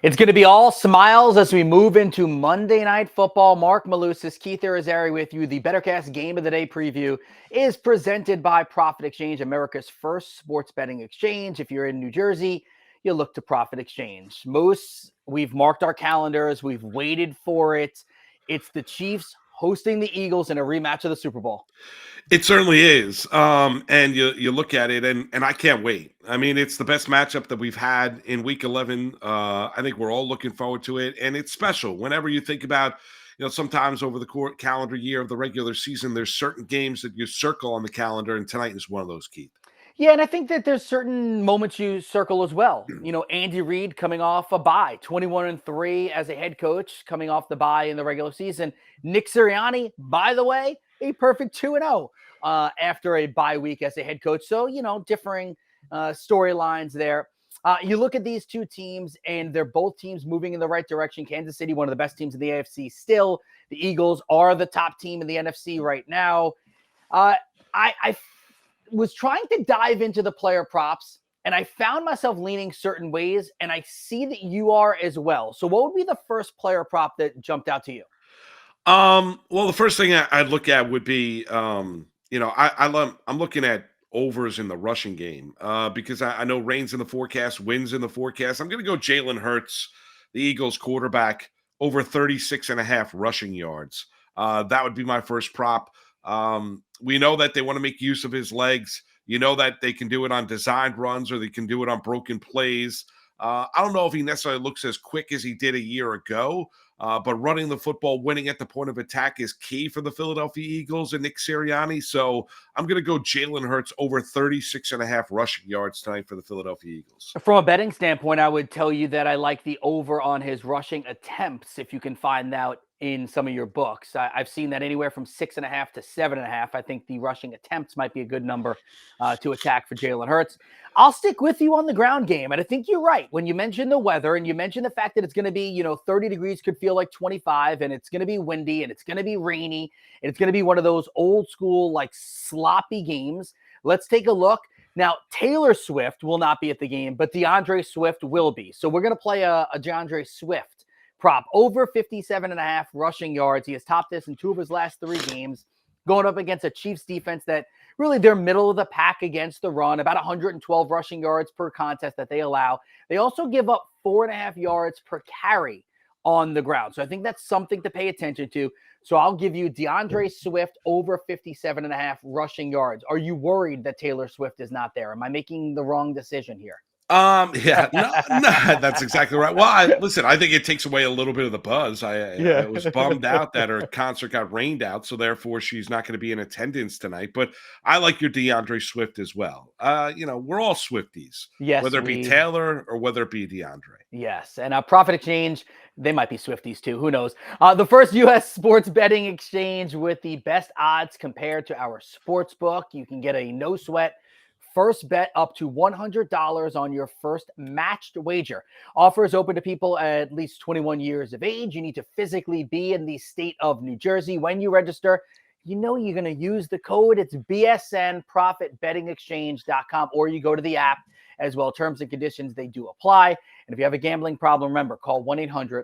It's going to be all smiles as we move into Monday Night Football. Marc, Malusis, Keith Irizarry with you. The BettorCast Game of the Day preview is presented by Profit Exchange, America's first sports betting exchange. If you're in New Jersey, you look to Profit Exchange. Moose, we've marked our calendars. We've waited for it. It's the Chiefs hosting the Eagles in a rematch of the Super Bowl. It certainly is. And you look at it, and I can't wait. I mean, it's the best matchup that we've had in Week 11. I think we're all looking forward to it, and it's special. Whenever you think about, sometimes over the calendar year of the regular season, there's certain games that you circle on the calendar, and tonight is one of those, Keith. Yeah, and I think that there's certain moments you circle as well. Andy Reid coming off a bye, 21-3 as a head coach, coming off the bye in the regular season. Nick Sirianni, by the way, a perfect 2-0 after a bye week as a head coach. So, differing storylines there. You look at these two teams, and they're both teams moving in the right direction. Kansas City, one of the best teams in the AFC still. The Eagles are the top team in the NFC right now. I was trying to dive into the player props, and I found myself leaning certain ways, and I see that you are as well. So what would be the first player prop that jumped out to you? Well, the first thing I'd look at would be, I'm looking at overs in the rushing game because I know rain's in the forecast, winds in the forecast. I'm going to go Jalen Hurts, the Eagles quarterback, over 36.5 rushing yards. That would be my first prop. We know that they want to make use of his legs. You know that they can do it on designed runs or they can do it on broken plays. I don't know if he necessarily looks as quick as he did a year ago, but running the football, winning at the point of attack is key for the Philadelphia Eagles and Nick Sirianni. So I'm going to go Jalen Hurts over 36.5 rushing yards tonight for the Philadelphia Eagles. From a betting standpoint, I would tell you that I like the over on his rushing attempts, if you can find out in some of your books. I've seen that anywhere from 6.5 to 7.5. I think the rushing attempts might be a good number to attack for Jalen Hurts. I'll stick with you on the ground game. And I think you're right. When you mention the weather and you mention the fact that it's going to be, 30 degrees could feel like 25, and it's going to be windy and it's going to be rainy, and it's going to be one of those old school, like sloppy games. Let's take a look. Now, Taylor Swift will not be at the game, but DeAndre Swift will be. So we're going to play a DeAndre Swift prop over 57.5 rushing yards. He has topped this in 2 of his last 3 games, going up against a Chiefs defense that really they're middle of the pack against the run, about 112 rushing yards per contest that they allow. They also give up 4.5 yards per carry on the ground. So I think that's something to pay attention to. So I'll give you DeAndre Swift over 57.5 rushing yards. Are you worried that Taylor Swift is not there? Am I making the wrong decision here? Yeah, no, that's exactly right. Well, I think it takes away a little bit of the buzz. I was bummed out that her concert got rained out, so therefore she's not going to be in attendance tonight. But I like your DeAndre Swift as well. We're all Swifties, yes, whether it be Taylor or whether it be DeAndre. Yes, and Profit Exchange, they might be Swifties too. Who knows? The first U.S. sports betting exchange with the best odds compared to our sports book. You can get a no sweat first bet up to $100 on your first matched wager. Offer is open to people at least 21 years of age. You need to physically be in the state of New Jersey. When you register, you're going to use the code. It's BSN ProfitBettingExchange.com, or you go to the app as well. Terms and conditions, they do apply. And if you have a gambling problem, remember, call 1-800-GAMBLER.